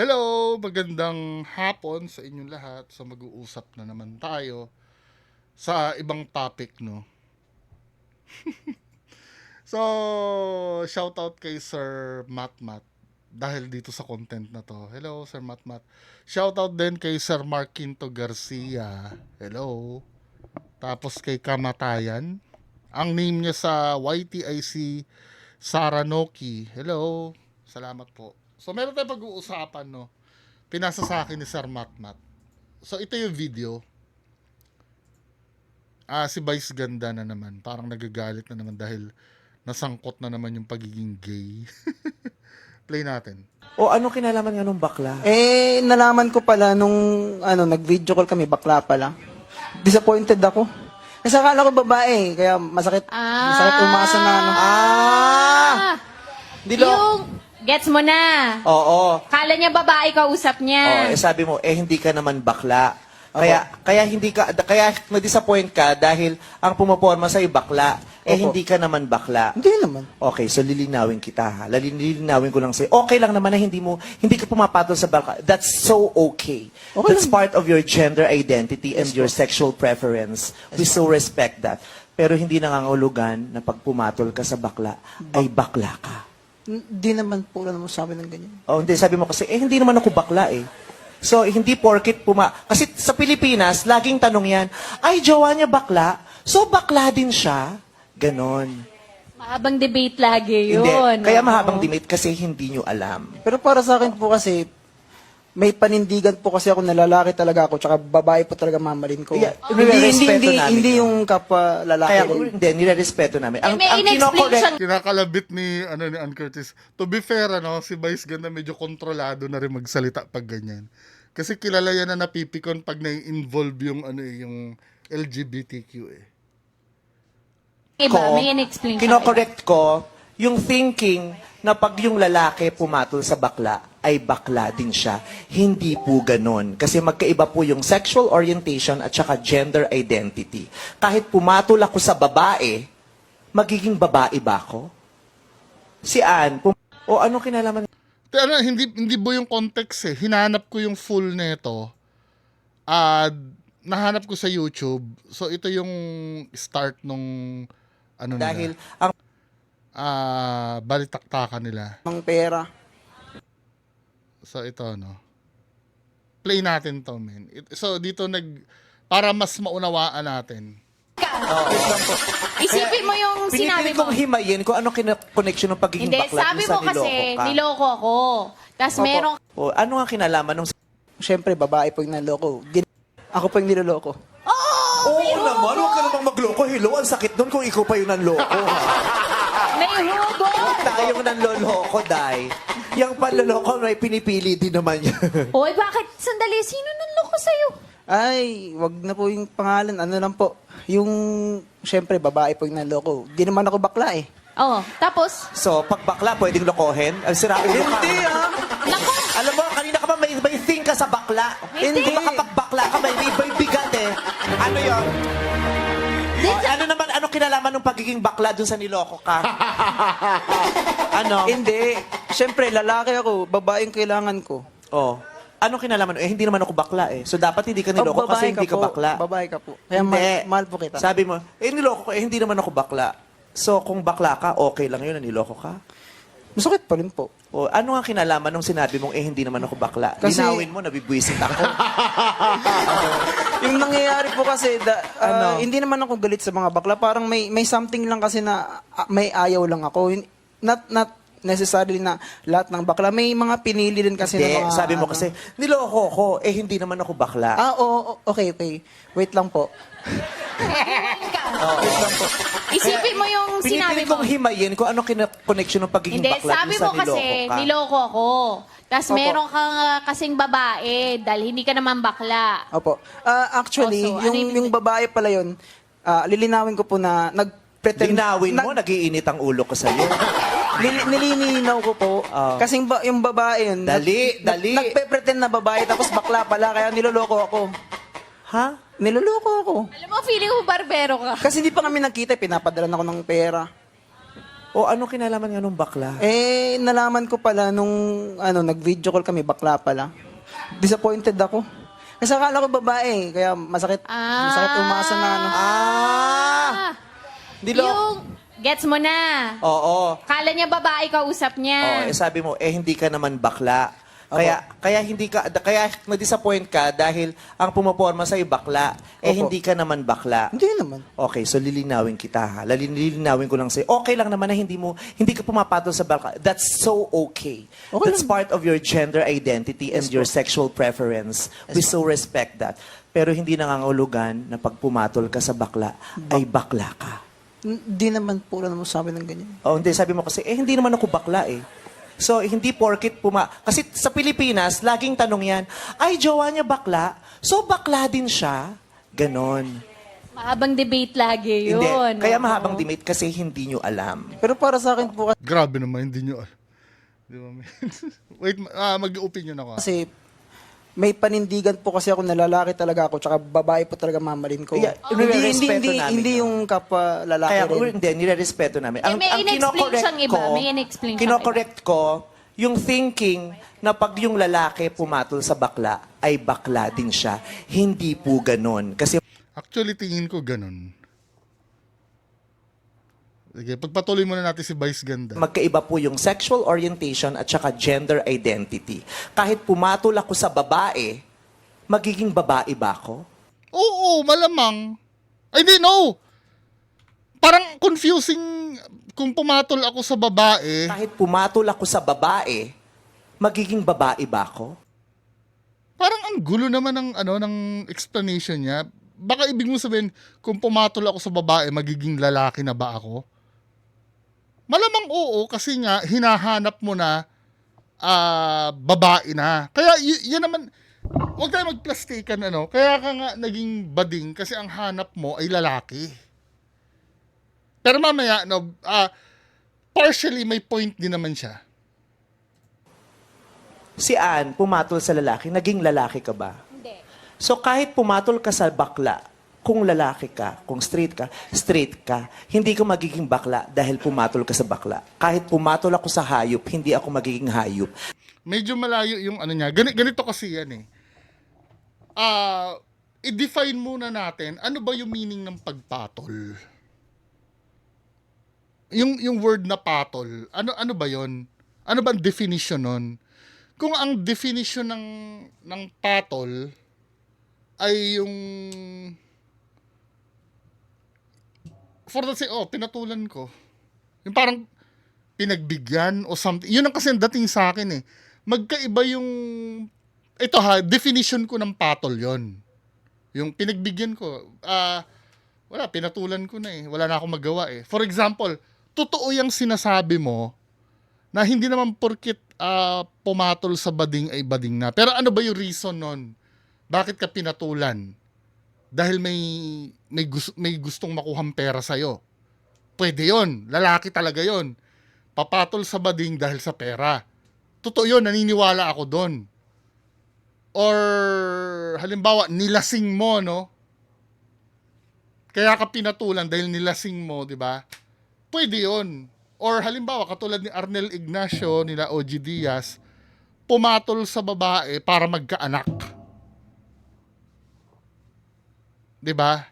Hello! Magandang hapon sa inyong lahat. So mag-uusap na naman tayo sa ibang topic, no? So, shoutout kay Sir Matmat dahil dito sa content na to. Hello, Sir Matmat. Shoutout din kay Sir Marquinto Garcia. Hello. Tapos kay Kamatayan. Ang name niya sa YTIC, Saranoki. Hello. Salamat po. So, meron tayong pag-uusapan, no? Pinasa sa akin ni Sir Matmat. So, ito yung video. Si Vice Ganda na naman. Parang nagagalit na naman dahil nasangkot na naman yung pagiging gay. Play natin. O ano kinalaman nga nung bakla? Nalaman ko pala nung nag-video call kami, bakla pala. Disappointed ako. Kasi akala ko babae, kaya masakit umasa na Gets mo na. Oo. Kala niya babae kausap niya. Sabi mo, hindi ka naman bakla. Kaya na-disappoint ka dahil ang pumaporma sa bakla, hindi ka naman bakla. Hindi naman. Okay, so lilinawin kita ha. Lilinawin ko lang sa'yo. Okay lang naman na hindi ka pumapatol sa bakla. That's so okay. That's part of your gender identity and your sexual preference. We so respect that. Pero hindi nangangahulugan na pag pumatol ka sa bakla, ay bakla ka. Hindi naman po wala naman sabi ng ganyan. Hindi. Sabi mo kasi, hindi naman ako bakla eh. So, hindi porket Kasi sa Pilipinas, laging tanong yan, ay, jowa niya bakla? So, bakla din siya? Ganon. Mahabang debate lagi yun. Hindi. Kaya Oo. mahabang debate kasi hindi nyo alam. Pero para sa akin po kasi, may panindigan po kasi ako na lalaki talaga ako, tsaka babae po talaga mamarin ko. Yeah, nire-respeto namin hindi yun. yung kapwa lalaki. Kaya, hindi, nire-respeto namin. May in-explain Kinakalabit ni Ann Curtis. To be fair, si Vice Ganda medyo kontrolado na rin magsalita pag ganyan. Kasi kilala yan na napipikon pag nai-involve yung yung LGBTQ eh. Iba, may in-explain siya. kinokorrect ko yung thinking na pag yung lalaki pumatol sa bakla, ay bakla din siya. Hindi po ganon. Kasi magkaiba po yung sexual orientation at saka gender identity. Kahit pumatol ako sa babae, magiging babae ba ako? Si Ann, o ano kinalaman? Hindi ba yung context eh. Hinanap ko yung full nito. Nahanap ko sa YouTube. So ito yung start nung Dahil ang balitaktakan nila. Ng pera. So ito play natin to, men. So dito para mas maunawaan natin. Isipin mo yung sinabi pinipilit mo. kong himayin kung ano connection ng pagiging Hindi, bakla sabi dun sa mo kasi, niloko ka. niloko ako. Tapos merong, O, ano nga kinalaman nung... Siyempre, babae po yung naloko. Ako po yung niloloko. Oo naman, huwag ka namang magloko. Hello, ang sakit nun kung ikaw pa yung nanloko. may hugot. Huwag tayong nanloloko, Day. Yung panloloko, may pinipili din naman yan. Hoy, bakit? Sandali, sino nanloko sa'yo? Ay, wag na po yung pangalan. Ano lang po. Yung, siyempre, babae po yung naloko. Di naman ako bakla eh. Oo, tapos, So, pag bakla, pwedeng lokohin? Ang sira ulo ka. Hindi nako, Alam mo, kanina ka pa may think ka sa bakla. Hindi. Kung baka pag bakla ka, may bigat eh. Ano yun? Ano kinalaman ng pagiging bakla dun sa niloko ka? Ano? Hindi. Siyempre, lalaki ako. Babae yung kailangan ko. Oh. Ano kinalaman? Hindi naman ako bakla eh. So, dapat hindi ka niloko kasi hindi ka bakla. Babae ka po. Kaya Hindi. mahal po kita. Sabi mo, niloko ko, hindi naman ako bakla. So, kung bakla ka, okay lang yun na niloko ka? Masakit pa rin po. O, ano nga kinalaman nung sinabi mong, hindi naman ako bakla? Kasi- Linawin mo, nabibwisit ako. Yung nangyayari po kasi, Ano? hindi naman ako galit sa mga bakla. Parang may something lang kasi na may ayaw lang ako. Not necessarily na lahat ng bakla. May mga pinili din kasi Hindi, na mga... sabi mo kasi, niloko ko, hindi naman ako bakla. Oo, okay. Wait lang po. Wait lang po. isipin mo yung sinabi Pinipilit mo. kong himayin kung ano connection ng pagiging Hindi, bakla sabi dun sa mo kasi, niloko ka. niloko ako. Tapos Opo. meron kang kasing babae dahil hindi ka naman bakla. Opo. Actually, Also, ano yung babae pala yun, lilinawin ko po na nag-pretend... Linawin mo, nagiinit ang ulo ko sa'yo. Nililinaw ko po. Kasing yung babae yun... Dali. Nagpe-pretend na babae tapos bakla pala, kaya niloloko ako. Ha? Niloloko ako. Alam mo, feeling mo barbero ka. Kasi hindi pa kami nagkita, pinapadala na ako ng pera. O ano kinalaman nga nung bakla? Nalaman ko pala nung nag-video call kami, bakla pala. Disappointed ako. Kasi akala ko babae, kaya masakit umasa na Ah! Dilo. Yung, gets mo na. Oo. Kala niya babae kausap Oh, niya. sabi mo, hindi ka naman bakla. Kaya na-disappoint ka dahil ang pumaporma sa bakla, Opo. hindi ka naman bakla. Hindi naman. Okay, so lilinawin kita ha. Lilinawin ko lang sa'yo. Okay lang naman na hindi ka pumapatol sa bakla. That's so okay. Okay That's lang. part of your gender identity and your sexual preference. We so respect that. Pero hindi nangangahulugan na pag pumatol ka sa bakla, ay bakla ka. Hindi naman po lang mo sabi ng ganyan. Oh, hindi. Sabi mo kasi, hindi naman ako bakla eh. So, hindi porkit Kasi sa Pilipinas, laging tanong yan, ay, jowa niya bakla? So, bakla din siya? Ganon. Mahabang debate lagi yun. Hindi. Kaya Oo. mahabang debate kasi hindi nyo alam. Pero para sa akin po Grabe naman, hindi nyo. Di ba, man? Wait, mag-opinion ako. kasi may panindigan po kasi ako na lalaki talaga ako, tsaka babae po talaga mamahalin ko. Yeah, hindi, nire-respeto namin hindi yun. yung kapwa lalaki Kaya, rin. hindi, nire-respeto namin. may in-explain siyang iba. May in-explain siyang kinokorrect ko, yung thinking na pag yung lalaki pumatol sa bakla, ay bakla din siya. Hindi po ganon. Kasi Actually, tingin ko ganun. Sige, pagpatuloy muna natin si Vice Ganda. magkaiba po yung sexual orientation at saka gender identity. Kahit pumatol ako sa babae, magiging babae ba ako? Oo, malamang. I didn't know. Parang confusing kung pumatol ako sa babae. Kahit pumatol ako sa babae, magiging babae ba ako? Parang ang gulo naman ng ng explanation niya. Baka ibig mo sabihin, kung pumatol ako sa babae, magiging lalaki na ba ako? Malamang oo, kasi nga, hinahanap mo na babae na. Kaya yan naman, huwag tayo magplastikan, Kaya ka nga naging bading kasi ang hanap mo ay lalaki. Pero mamaya, partially may point din naman siya. Si Ann, pumatol sa lalaki, naging lalaki ka ba? Hindi. So kahit pumatol ka sa bakla, kung lalaki ka, kung straight ka, hindi ka magiging bakla dahil pumatol ka sa bakla. Kahit pumatol ako sa hayop, hindi ako magiging hayop. Medyo malayo yung niya. Ganito kasi yan eh. I-define muna natin, ano ba yung meaning ng pagpatol? Yung word na patol, ano ba yon? Ano ba ang definition nun? Kung ang definition ng patol ay yung for the say, pinatulan ko. Yung parang pinagbigyan o something. Yun ang kasi ang dating sa akin eh. Magkaiba yung ito definition ko ng patol yon. Yung pinagbigyan ko, wala, pinatulan ko na eh. Wala na akong magawa eh. For example, totoo yung sinasabi mo na hindi naman porkit pumatol sa bading ay bading na. Pero ano ba yung reason nun? Bakit ka pinatulan? Dahil may gustong makuhang pera sa'yo. Pwede yon, lalaki talaga yon. Papatol sa bading dahil sa pera. Totoo yun, naniniwala ako doon. Or halimbawa, nilasing mo, no? Kaya ka pinatulan dahil nilasing mo, di ba? Pwede yon. Or halimbawa, katulad ni Arnel Ignacio, nila OG Diaz, pumatol sa babae para magkaanak. 'Di ba?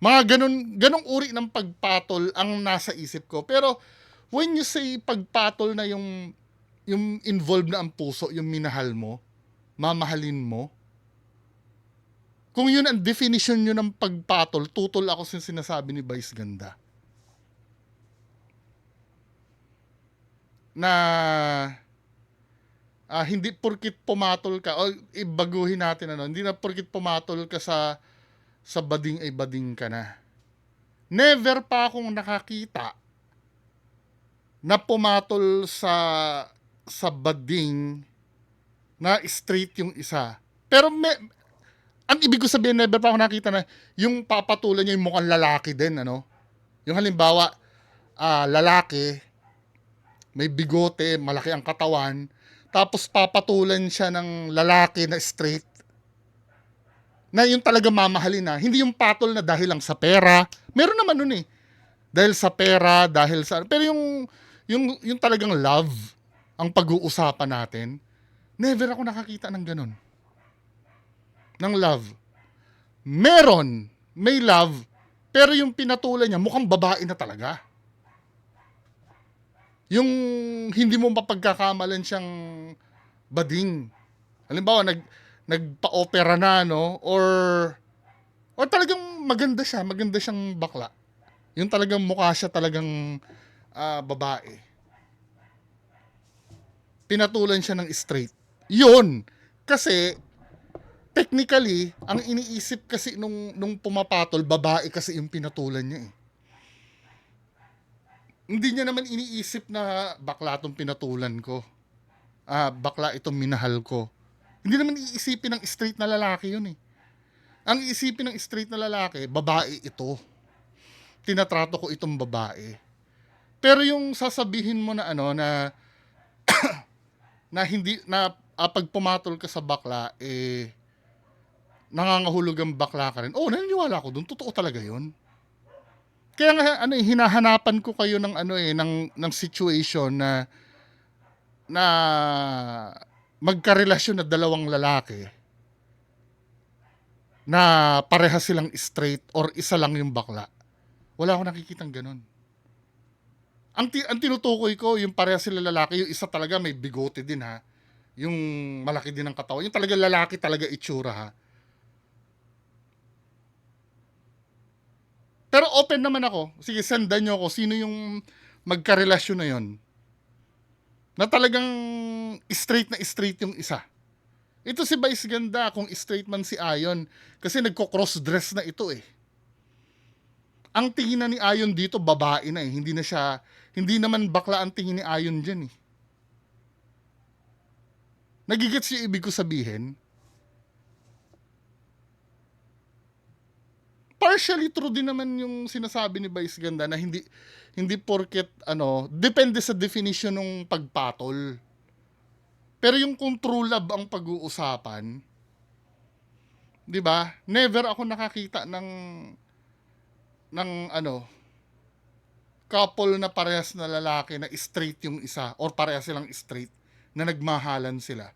Mga ganong uri ng pagpatol ang nasa isip ko. Pero when you say pagpatol na yung involved na ang puso, yung minahal mo, mamahalin mo, kung yun ang definition nyo ng pagpatol, tutol ako sa sinasabi ni Vice Ganda. Na hindi porkit pumatol ka, o ibaguhin natin hindi na porkit pumatol ka sa bading ay bading ka na. Never pa akong nakakita na pumatol sa bading na straight yung isa. Pero ang ibig ko sabihin, never pa ako nakita na yung papatulan niya yung mukhang lalaki din, Yung halimbawa, lalaki, may bigote, malaki ang katawan, tapos papatulan siya ng lalaki na straight, na yung talaga mamahalin na, hindi yung patol na dahil lang sa pera. Meron naman nun eh. Dahil sa pera, dahil sa... Pero yung talagang love, ang pag-uusapan natin, never ako nakakita ng ganun. Ng love. May love, pero yung pinatulan niya, mukhang babae na talaga. Yung hindi mo mapagkakamalan siyang bading. Halimbawa, nagpa-opera na, no? Or talagang maganda siyang bakla. Yung talagang mukha siya talagang babae. Pinatulan siya ng straight. Yun! Kasi, technically, ang iniisip kasi nung pumapatol, babae kasi yung pinatulan niya eh. Hindi niya naman iniisip na bakla itong pinatulan ko. Bakla itong minahal ko. Hindi naman iisipin ng straight na lalaki yun eh. Ang iisipin ng straight na lalaki, babae ito. Tinatrato ko itong babae. Pero yung sasabihin mo na na hindi na pag pumatol ka sa bakla nangangahulog ang bakla ka rin. Oh, naniniwala ako doon. Totoo talaga 'yun. Kaya nga hinahanapan ko kayo ng ng situation na magkarelasyon na dalawang lalaki na parehas silang straight or isa lang yung bakla. Wala akong nakikitang ganun. Ang tinutukoy ko, yung parehas sila lalaki, yung isa talaga may bigote din ha. Yung malaki din ang katawan. Yung talaga lalaki talaga itsura ha. Pero open naman ako. Sige, sendan nyo ako. Sino yung magkarelasyon na yon? Na talagang straight na straight yung isa. Ito si Vice Ganda, kung straight man si Ayon. Kasi nagko-cross-dress na ito eh. Ang tingin na ni Ayon dito, babae na eh. Hindi naman bakla ang tingin ni Ayon dyan eh. Nagigets yung ibig ko sabihin? Partially true din naman yung sinasabi ni Vice Ganda na hindi porket depende sa definition ng pagpatol. Pero yung kung true love ang pag-uusapan, 'di ba? Never ako nakakita ng couple na parehas na lalaki na straight yung isa or parehas silang straight na nagmahalan sila.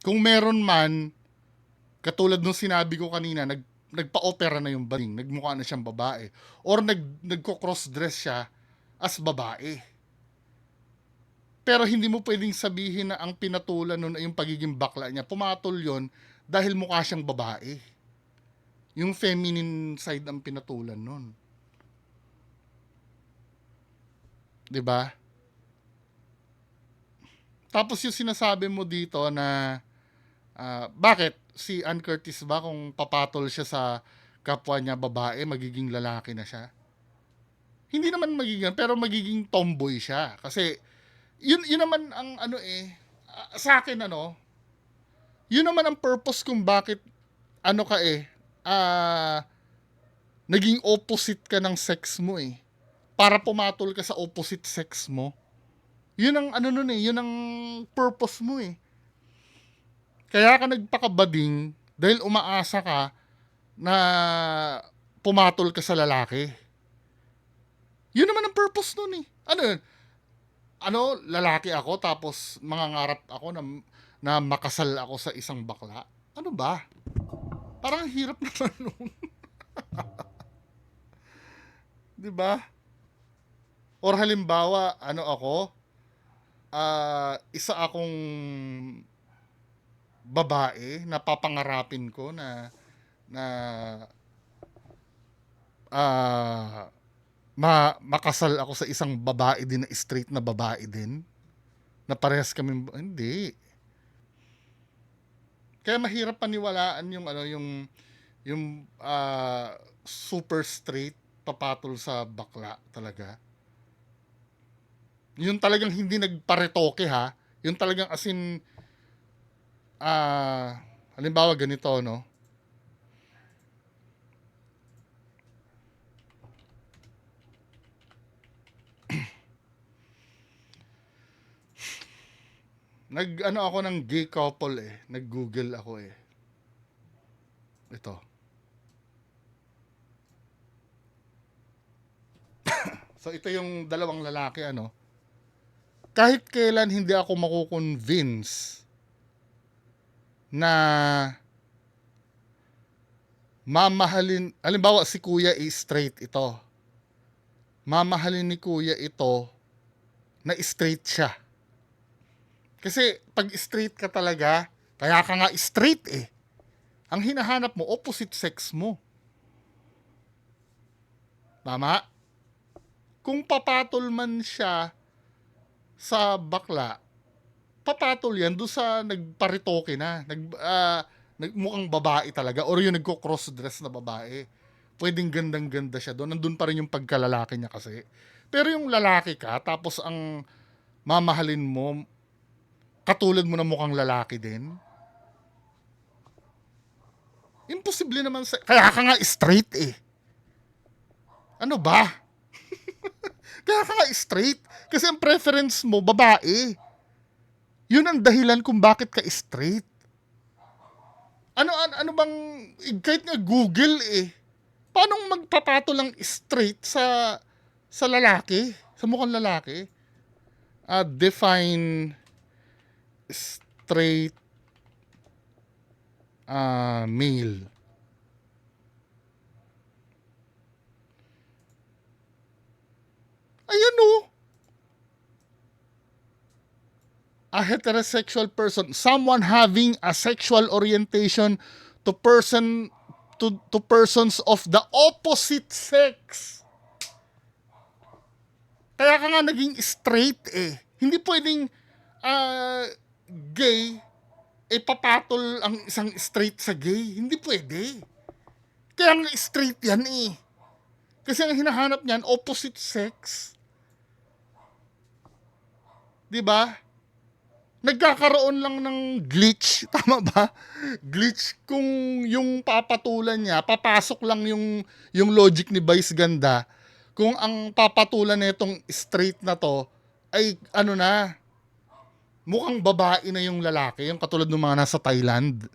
Kung meron man, katulad nung sinabi ko kanina, nagpa-opera na yung bading, nagmukha na siyang babae. Or nagko-cross-dress siya as babae. Pero hindi mo pwedeng sabihin na ang pinatulan nun ay yung pagiging bakla niya. Pumatol yon dahil mukha siyang babae. Yung feminine side ang pinatulan nun. 'Di ba? Tapos yung sinasabi mo dito na bakit si Ann Curtis ba kung papatol siya sa kapwa niya babae, magiging lalaki na siya? Hindi naman magiging, pero magiging tomboy siya. Kasi, yun naman ang sa akin yun naman ang purpose kung bakit naging opposite ka ng sex mo eh. Para pumatol ka sa opposite sex mo. Yun ang yun ang purpose mo eh. Kaya ka nagpakabading dahil umaasa ka na pumatol ka sa lalaki. Yun naman ang purpose nun eh. Lalaki ako tapos mangangarap ako na makasal ako sa isang bakla. Ano ba? Parang hirap naman nun. 'Di ba? Or halimbawa, isa akong babae na papangarapin ko na makasal ako sa isang babae din na straight na babae din na parehas kami hindi. Kaya mahirap paniwalaan yung super straight papatol sa bakla talaga. Yung talagang hindi nagparetoke ha. Yung talagang as in halimbawa ganito ako ng gay couple eh. Nag-Google ako eh. Ito. So ito yung dalawang lalaki, ano. Kahit kailan hindi ako mako-convince na mamahalin, halimbawa si kuya is straight ito. Mamahalin ni kuya ito na straight siya. Kasi pag straight ka talaga, kaya ka nga straight eh. Ang hinahanap mo, opposite sex mo. Tama? Kung papatol man siya sa bakla, papatol yan doon sa nagparitoke na. Mukhang babae talaga. Or yung nagko-cross-dress na babae. Pwedeng gandang-ganda siya doon. Nandun pa rin yung pagkalalaki niya kasi. Pero yung lalaki ka, tapos ang mamahalin mo, katulad mo na mukhang lalaki din. Imposible naman sa... Kaya ka nga straight eh. Ano ba? Kaya ka nga straight. Kasi ang preference mo, babae. Yun ang dahilan kung bakit ka straight. Ano bang... Kahit nga Google eh. Paano magpapato lang straight sa lalaki? Sa mukhang lalaki? Define straight male. Ayan o. A heterosexual person, someone having a sexual orientation to persons of the opposite sex. Kaya ka nga naging straight eh. Hindi pwedeng gay papatol ang isang straight sa gay. Hindi pwede. Kaya nga straight yan eh. Kasi ang hinahanap niyan, opposite sex. Diba? Nagkakaroon lang ng glitch. Tama ba? Glitch kung yung papatulan niya, papasok lang yung logic ni Vice Ganda. Kung ang papatulan nitong straight na to, ay ano na, mukhang babae na yung lalaki. Yung katulad ng mga nasa Thailand.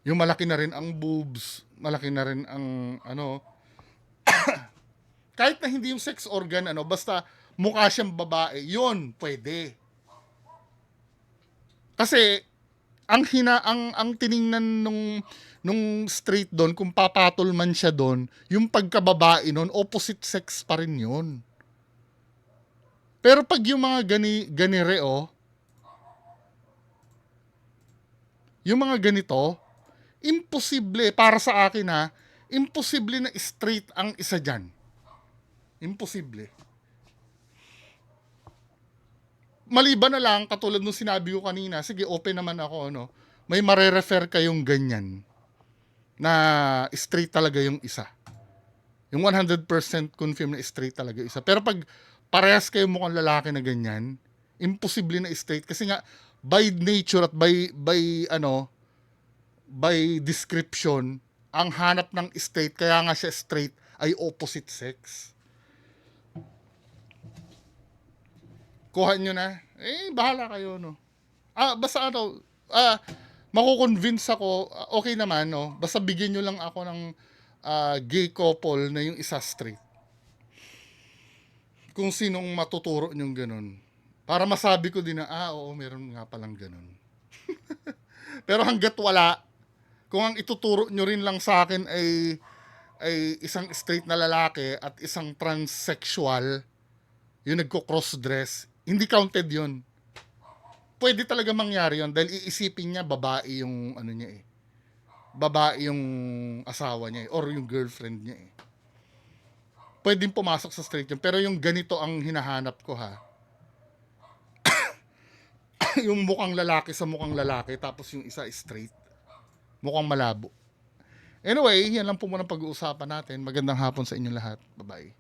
Yung malaki na rin ang boobs. Malaki na rin ang ano. Kahit na hindi yung sex organ, basta mukha siyang babae, yun, pwede. Kasi ang tiningnan nung straight doon, kung papatol man siya doon, yung pagkababae noon, opposite sex pa rin yun. Pero pag yung mga ganire yung mga ganito, imposible, para sa akin imposible na straight ang isa dyan. Imposible. Maliban na lang, katulad nung sinabi ko kanina, sige, open naman ako, may mare-refer kayong ganyan na straight talaga yung isa. Yung 100% confirm na straight talaga yung isa. Pero pag parehas kayo mukhang lalaki na ganyan, imposible na straight. Kasi nga, by nature at by description, ang hanap ng straight, kaya nga siya straight, ay opposite sex. Kuha nyo na. Bahala kayo, basta makukonvince ako, okay naman, Basta bigyan nyo lang ako ng gay couple na yung isa straight. Kung sinong matuturo nyong ganun. Para masabi ko din na, oo, meron nga palang ganun. Pero hanggat wala, kung ang ituturo nyo rin lang sa akin ay isang straight na lalaki at isang transsexual, yung nagko-cross-dress, hindi counted yun. Pwede talaga mangyari yun dahil iisipin niya babae yung niya eh. Babae yung asawa niya eh, or yung girlfriend niya eh. Pwedeng pumasok sa straight yun. Pero yung ganito ang hinahanap ko yung mukhang lalaki sa mukhang lalaki tapos yung isa straight. Mukhang malabo. Anyway, yan lang po muna pag-uusapan natin. Magandang hapon sa inyong lahat. Bye-bye.